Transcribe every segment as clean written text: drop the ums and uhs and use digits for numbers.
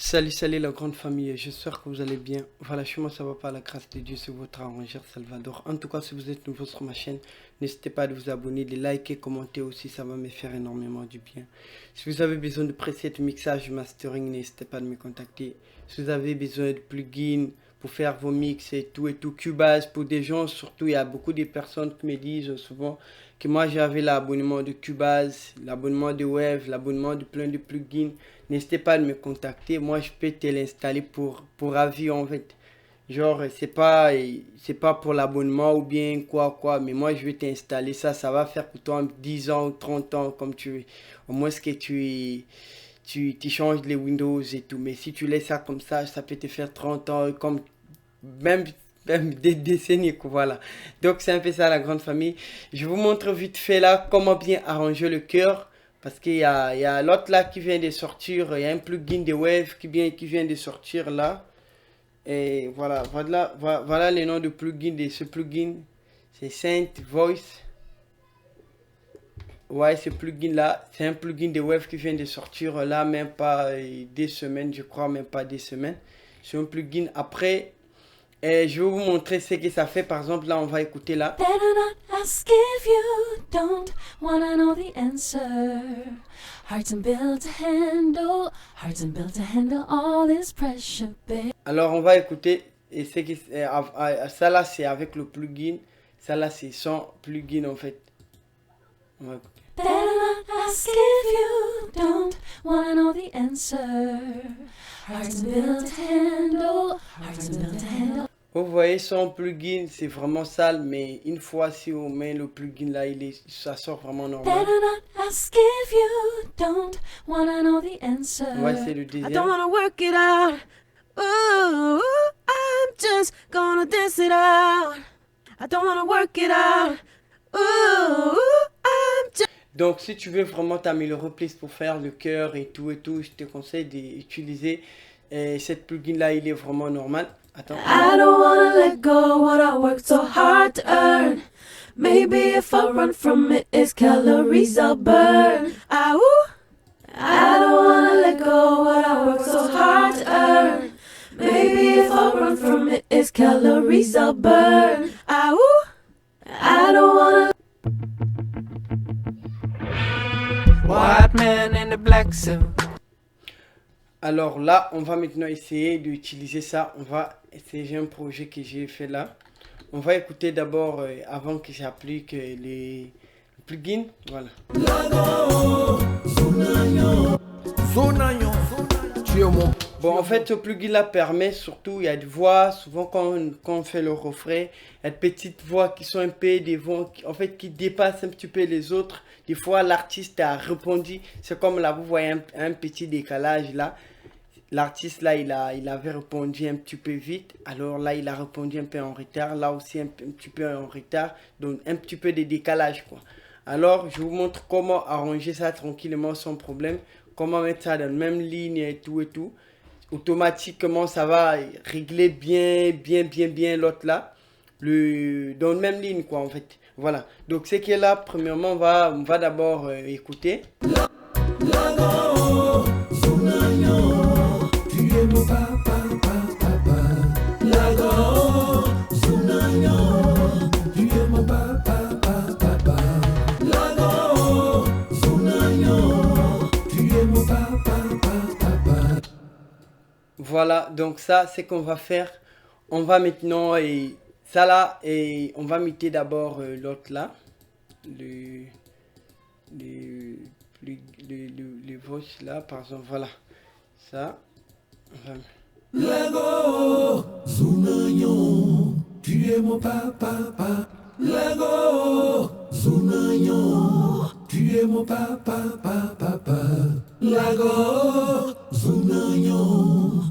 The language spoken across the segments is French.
Salut, salut la grande famille, j'espère que vous allez bien. Voilà, chez moi ça va par la grâce de Dieu, c'est votre arrangeur Salvador. En tout cas, si vous êtes nouveau sur ma chaîne, n'hésitez pas à vous abonner, de liker, commenter aussi, ça va me faire énormément du bien. Si vous avez besoin de preset, mixage, mastering, n'hésitez pas à me contacter. Si vous avez besoin de plugins pour faire vos mix et tout, Cubase pour des gens, surtout il y a beaucoup de personnes qui me disent souvent que moi j'avais l'abonnement de Cubase, l'abonnement de Wave, l'abonnement de plein de plugins. N'hésitez pas à me contacter. Moi, je peux te l'installer pour avis en fait. Genre, c'est pas pour l'abonnement ou bien quoi. Mais moi, je vais t'installer ça. Ça va faire pour toi 10 ans ou 30 ans comme tu veux. Au moins, ce que tu changes les Windows et tout. Mais si tu laisses ça comme ça peut te faire 30 ans, comme même, même des décennies, quoi, voilà. Donc, c'est un peu ça la grande famille. Je vous montre vite fait là comment bien arranger le cœur. Parce il y a l'autre là qui vient de sortir. Il y a un plugin de Wave qui vient de sortir là. Et voilà les noms de plugin de ce plugin. C'est Saint Voice. Ouais, ce plugin là, c'est un plugin de Wave qui vient de sortir là, même pas des semaines, je crois, même pas des semaines. C'est un plugin. Après, je vais vous montrer ce que ça fait. Par exemple, là, on va écouter là. Better not ask if you don't wanna know the answer. Hearts and built to handle all this pressure, babe. Alors, on va écouter. Et c'est que, ça là, c'est avec le plugin. Ça là, c'est sans plugin en fait. On va écouter. Better not ask if you don't wanna know the answer. Hearts and built to handle. Vous voyez, son plugin, c'est vraiment sale, mais une fois si on met le plugin là, ça sort vraiment normal. Better not ask if you don't wanna know the answer. Ouais, c'est le I deuxième. don't wanna work it out. Ooh, I'm just gonna dance it out. I don't wanna work it out. Ooh, I'm just. Donc, si tu veux vraiment t'améliorer plus pour faire le cœur et tout, je te conseille d'utiliser cette plugin là, il est vraiment normal. Attends. I don't wanna let go what I worked so hard to earn. Maybe if I run from it, it's calories I'll burn. I don't wanna let go what I worked so hard to earn. Maybe if I run from it, it's calories I'll burn. I don't wanna. White man in the black suit. Alors là, on va maintenant essayer d'utiliser ça. On va essayer, j'ai un projet que j'ai fait là. On va écouter d'abord avant que j'applique les plugins. Voilà. Bon, en fait, ce plugin-là permet surtout, il y a des voix, souvent quand on fait le refrain, il y a de petites voix qui sont un peu des voix en fait, qui dépassent un petit peu les autres. Des fois, l'artiste a répondu, c'est comme là, vous voyez un petit décalage là. L'artiste là, il avait répondu un petit peu vite, alors là, il a répondu un peu en retard, là aussi un petit peu en retard, donc un petit peu de décalage quoi. Alors, je vous montre comment arranger ça tranquillement sans problème, comment mettre ça dans la même ligne et tout. Automatiquement, ça va régler bien l'autre là, dans la même ligne quoi en fait. Voilà, donc ce qui est là, premièrement, on va d'abord écouter. Voilà, donc ça, c'est qu'on va faire. On va maintenant, ça là, et on va muter d'abord l'autre là. Les voices là, par exemple, voilà. Ça, on va... Lago, Zunagnon, tu es mon papa. Lago, Zunagnon, tu es mon papa. Lago, Zunagnon,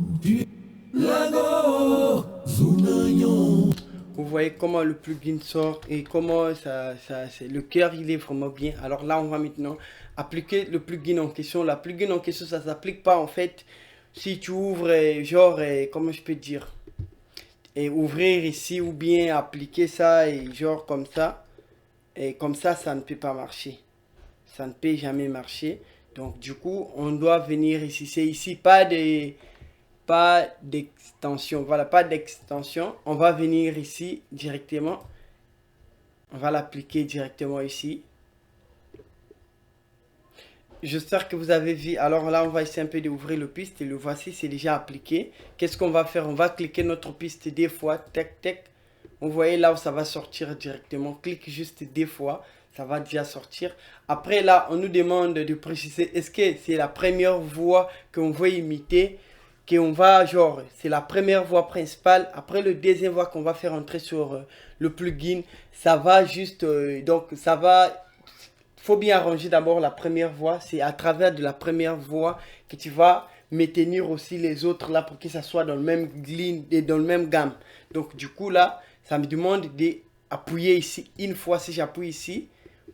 Lago, Zunagnon. Vous voyez comment le plugin sort et comment le cœur il est vraiment bien. Alors là, on va maintenant appliquer le plugin en question. La plugin en question, ça s'applique pas en fait. Si tu ouvres, genre, comment je peux dire, et ouvrir ici ou bien appliquer ça et genre comme ça, et comme ça ne peut pas marcher. Ça ne peut jamais marcher. Donc du coup, on doit venir ici. C'est ici pas des pas d'extension. Voilà, pas d'extension. On va venir ici directement. On va l'appliquer directement ici. J'espère que vous avez vu. Alors là, on va essayer un peu d'ouvrir le piste. Et le voici, c'est déjà appliqué. Qu'est-ce qu'on va faire? On va cliquer notre piste des fois. Tac, tac. Vous voyez là où ça va sortir directement. Clique juste des fois. Ça va déjà sortir. Après là, on nous demande de préciser. Est-ce que c'est la première voix qu'on veut imiter? Qu'on va, genre, c'est la première voix principale. Après le deuxième voix qu'on va faire entrer sur le plugin. Ça va juste, donc ça va... Faut bien arranger d'abord la première voix. C'est à travers de la première voix que tu vas maintenir aussi les autres là pour que ça soit dans le même ligne et dans le même gamme. Donc du coup là, ça me demande d'appuyer ici une fois. Si j'appuie ici,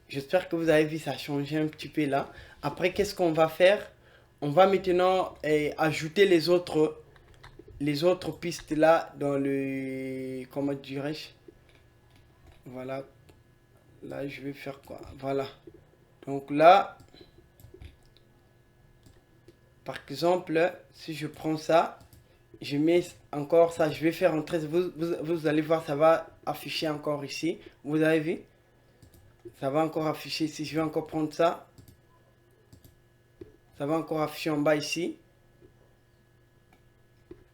j'espère que vous avez vu, ça a changé un petit peu là. Après, qu'est-ce qu'on va faire? On va maintenant ajouter les autres pistes là dans le... Comment dirais-je? Voilà. Là, je vais faire quoi? Voilà. Donc là, par exemple, si je prends ça, je mets encore ça, je vais faire entrer, vous allez voir, ça va afficher encore ici. Vous avez vu? Ça va encore afficher ici. Je vais encore prendre ça. Ça va encore afficher en bas ici.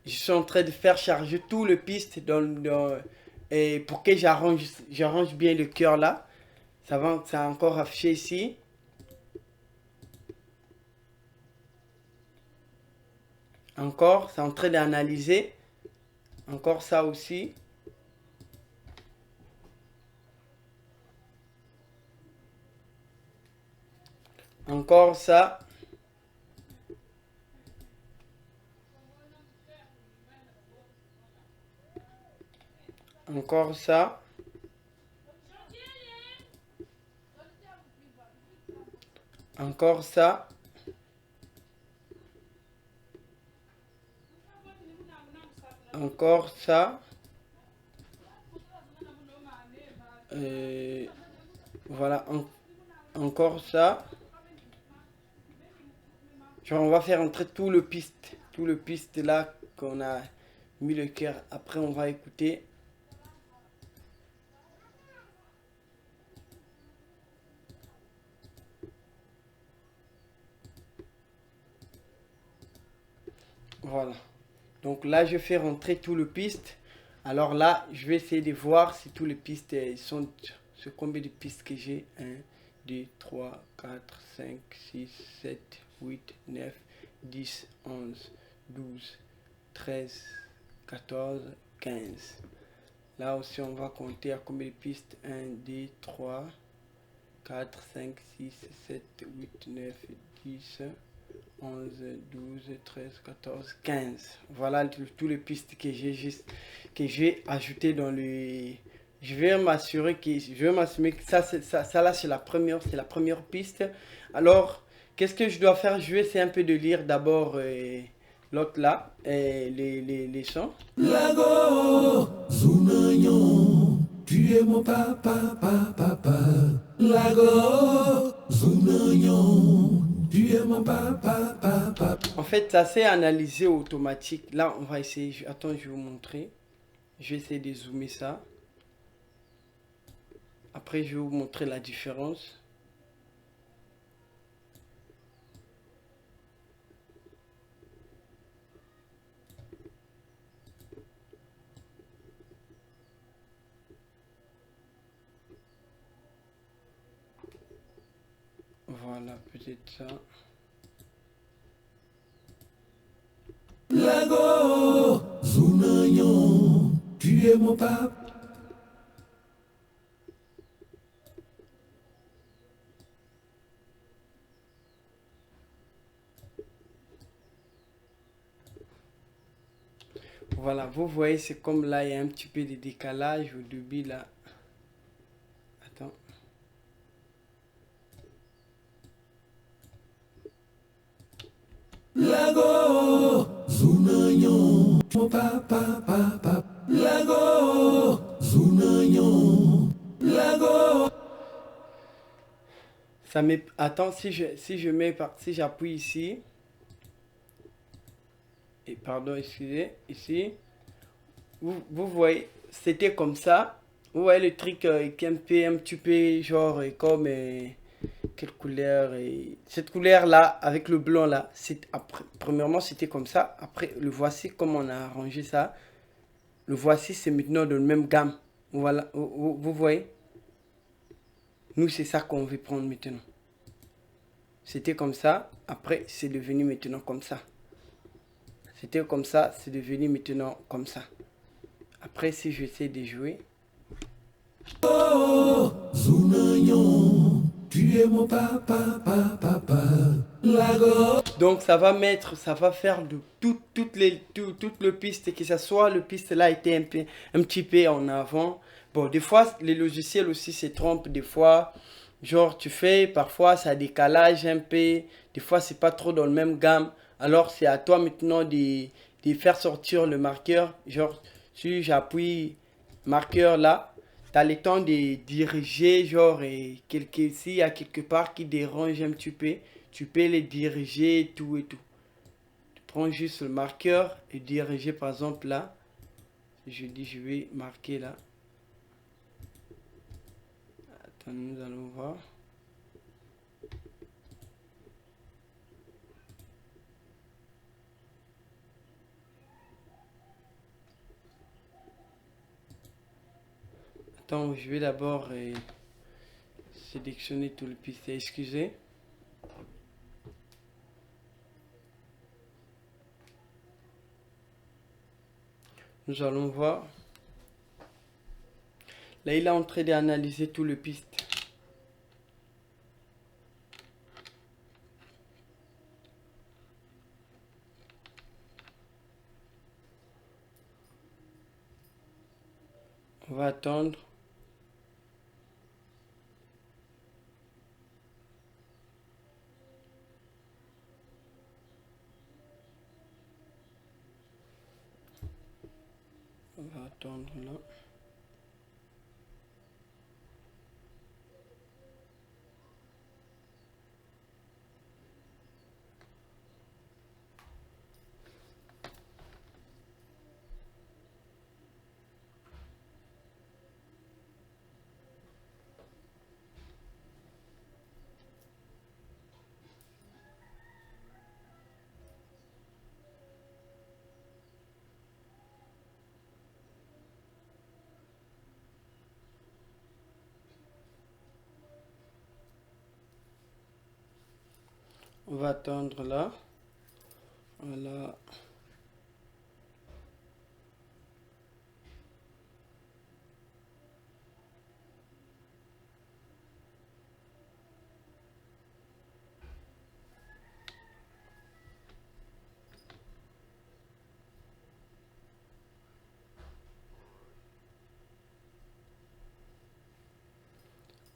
Je suis en train de faire charger tout le piste et pour que j'arrange bien le cœur là. Ça va encore afficher ici. Encore, c'est en train d'analyser. Encore ça aussi. Encore ça. Encore ça. Encore ça. Encore ça. Voilà. Encore ça. Genre, on va faire entrer tout le piste là qu'on a mis le cœur. Après, on va écouter. Voilà. Donc là, je fais rentrer tout le piste. Alors là, je vais essayer de voir si tous les pistes sont sur combien de pistes que j'ai. 1, 2, 3, 4, 5, 6, 7, 8, 9, 10, 11, 12, 13, 14, 15. Là aussi, on va compter à combien de pistes. 1, 2, 3, 4, 5, 6, 7, 8, 9, 10, 11, 12, 13, 14, 15. Voilà tous les pistes que j'ai ajouté dans le... Je vais m'assurer que ça là c'est la première piste. Alors, qu'est-ce que je dois faire? Je vais essayer un peu de lire d'abord l'autre là, les sons. Lago, Zunagnon, tu es mon papa, papa. Lago, Zunagnon, tu es mon papa, papa. En fait, ça c'est analysé automatique. Là, on va essayer. Attends, je vais vous montrer. Je vais essayer de zoomer ça. Après, je vais vous montrer la différence. Voilà, peut-être ça. Lago, Zunagnon, tu es mon papa. Voilà, vous voyez, c'est comme là, il y a un petit peu de décalage au début là. Attends. Lago, Zunagnon, mon papa, papa. Lago, Zunagnon, Lago. Ça met... Attends, si j'appuie ici. Et pardon, excusez, ici. Vous voyez, c'était comme ça. Vous voyez le truc qui est un petit peu genre comme quelle couleur cette couleur là avec le blanc là. C'est après. Premièrement c'était comme ça. Après le voici comme on a arrangé ça. Le voici c'est maintenant dans le même gamme. Voilà, vous voyez. Nous c'est ça qu'on veut prendre maintenant. C'était comme ça. Après c'est devenu maintenant comme ça. C'était comme ça, c'est devenu maintenant comme ça. Après si j'essaie de jouer. Oh, Zounagnon, tu es mon papa, papa, papa. Lago. Donc ça va mettre, ça va faire de toutes le piste, que ce soit le piste là était un petit peu en avant. Bon, des fois les logiciels aussi se trompent, des fois, genre tu fais, parfois ça décalage un peu, des fois c'est pas trop dans le même gamme. Alors c'est à toi maintenant de faire sortir le marqueur. Genre si j'appuie marqueur là, tu as le temps de diriger, genre s'il y a quelque part qui dérange un petit peu. Tu peux les diriger et tout et tout. Tu prends juste le marqueur et diriger par exemple là. Je dis je vais marquer là. Attends, nous allons voir. Attends, je vais d'abord sélectionner tout le piste. Excusez. Nous allons voir. Là, il est en train d'analyser tout le piste. On va attendre. On va attendre là. On va attendre là. Voilà.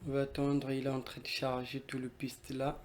On va attendre, il est en train de charger tout le piste là.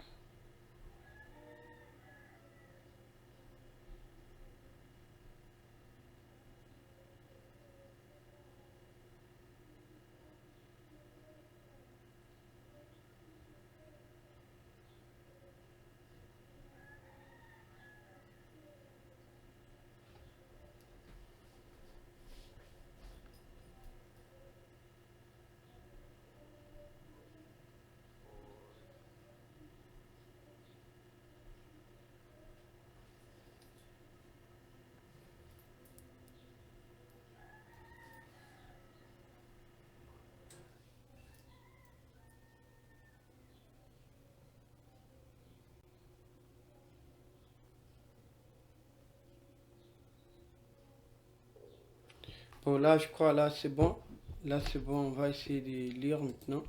Bon là je crois là c'est bon. Là c'est bon, on va essayer de lire maintenant.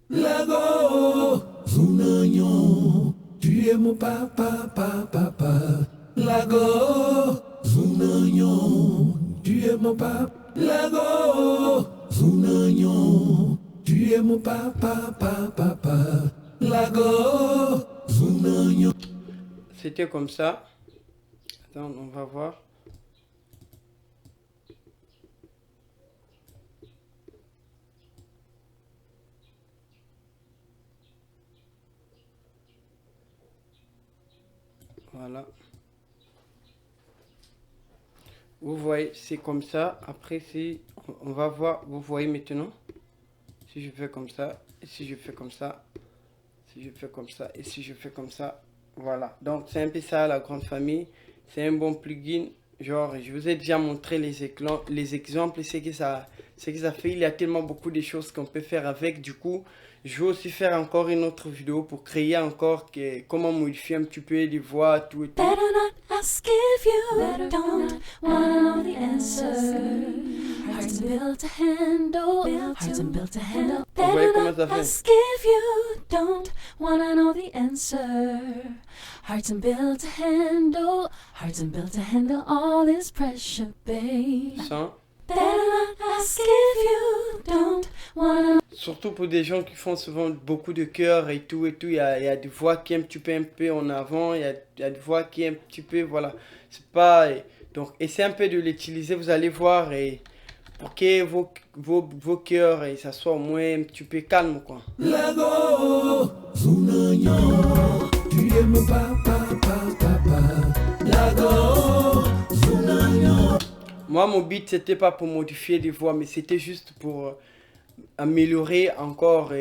Lago, Zounagnon, tu es mon papa, papa, papa. Lago, Zounagnon, tu es mon papa. Lago, Zounagnon, tu es mon papa, papa, papa. Lago, Zounagnon. C'était comme ça. Attends, on va voir. Voilà. Vous voyez, c'est comme ça. Après, si on va voir, vous voyez maintenant, si je fais comme ça, et si je fais comme ça, si je fais comme ça, et si je fais comme ça, voilà. Donc, c'est un peu ça, la grande famille. C'est un bon plugin. Genre, je vous ai déjà montré les exemples, ce que ça fait. Il y a tellement beaucoup de choses qu'on peut faire avec. Du coup, je vais aussi faire encore une autre vidéo pour créer encore comment modifier un petit peu les voix, tout et tout. Better not ask if you don't wanna know the answer. Hearts built to handle, hearts and built to handle. Vous voyez Better comment not ça fait? ask if you don't wanna know the answer. Hearts and built to handle, hearts and built to handle all this pressure, babe. Ça. Better not ask if you don't wanna know. Surtout pour des gens qui font souvent beaucoup de chœurs et tout, il y a des voix qui est un peu en avant, il y a des voix qui est un petit peu, voilà, c'est pas, donc essayez un peu de l'utiliser, vous allez voir, et pour que vos chœurs, et ça soit au moins un petit peu calme, quoi. Lago, Zunagnon, tu es mon papa, papa. Lago, Zunagnon. Moi, mon beat, c'était pas pour modifier des voix, mais c'était juste pour améliorer encore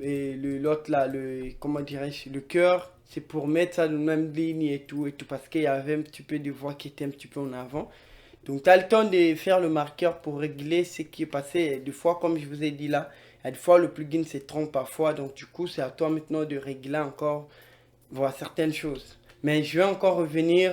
l'autre là, comment dirais-je, le chœur. C'est pour mettre ça dans la même ligne et tout, parce qu'il y avait un petit peu de voix qui était un petit peu en avant. Donc, tu as le temps de faire le marqueur pour régler ce qui est passé. Des fois, comme je vous ai dit là, il y a des fois, le plugin se trompe parfois. Donc, du coup, c'est à toi maintenant de régler encore, voir certaines choses. Mais je vais encore revenir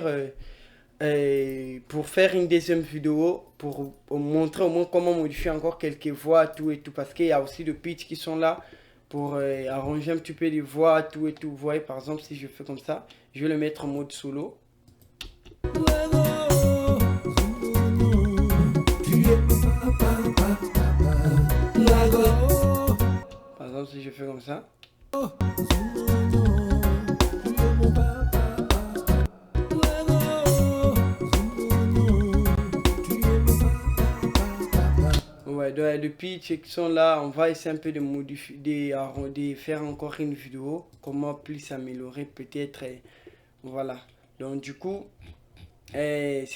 pour faire une deuxième vidéo pour montrer au moins comment modifier encore quelques voix, tout et tout, parce qu'il y a aussi des pitch qui sont là pour arranger un petit peu les voix, tout et tout. Vous voyez, par exemple, si je fais comme ça, je vais le mettre en mode solo. Par exemple, si je fais comme ça. Ouais, donc les pitch qui sont là, on va essayer un peu de modifier, de faire encore une vidéo, comment plus améliorer peut-être, voilà. Donc du coup, c'est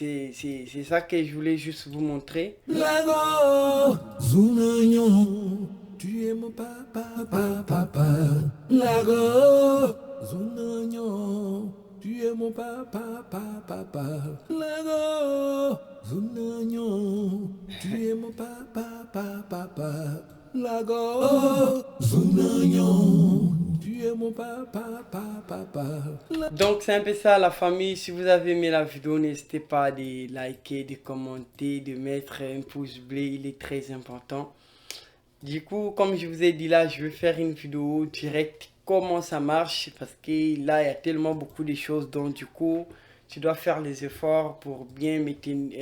ça que je voulais juste vous montrer. Lago, Zunagnon, tu es mon papa, papa. Lago, Zunagnon, tu es mon papa, papa. Lago, Zunagnon, tu es mon papa, papa. Lago, Zunagnon, tu es mon papa, papa. Donc c'est un peu ça la famille. Si vous avez aimé la vidéo, n'hésitez pas à liker, de commenter, de mettre un pouce bleu, il est très important. Du coup, comme je vous ai dit là, je vais faire une vidéo directe comment ça marche, parce que là il y a tellement beaucoup de choses, donc du coup tu dois faire les efforts pour bien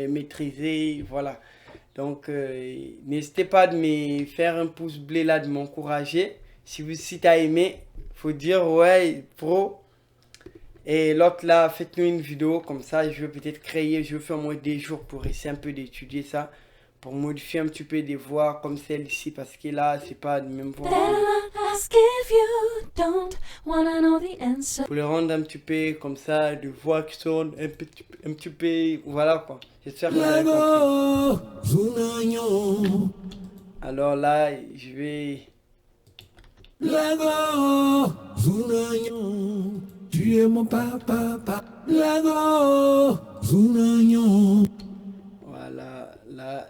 maîtriser, voilà. Donc n'hésitez pas de me faire un pouce bleu là, de m'encourager. Si tu as aimé, faut dire ouais pro. Et l'autre là, faites-nous une vidéo comme ça, je vais peut-être créer, je vais faire moins des jours pour essayer un peu d'étudier ça, pour modifier un petit peu des voix comme celle-ci, parce que là c'est pas la même voix. Ask if you don't wanna know the answer. Pour les rendre un petit peu comme ça, des voix qui sont un petit peu, voilà quoi. J'espère que vous avez compris. Alors là, je vais... Lago, Zunagnon, tu es mon papa, papa. Lago, Zunagnon, Voilà, là...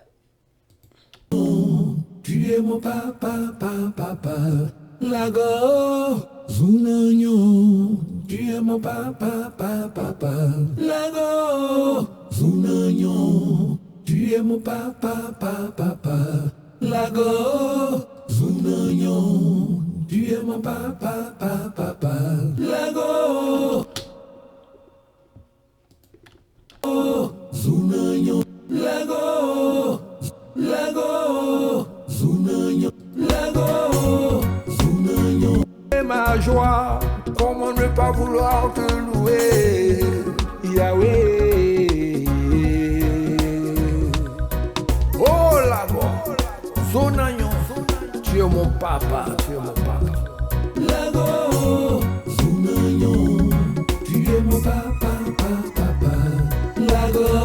tu es mon papa, papa. Lago, Zunagnon, tu es mon papa, papa. Lago, Zunagnon, tu es mon papa, papa. Lago, Zunagnon, tu es mon papa, papa. Lago, Zunagnon, Lago, Lago, Zunagnon, Lago, Zunagnon. Et ma joie, comment ne pas vouloir te louer, Yahweh. Oh Lago, Zunagnon, tu es mon papa, tu es mon papa. Lago, Zunagnon, tu es mon papa, papa. Lago,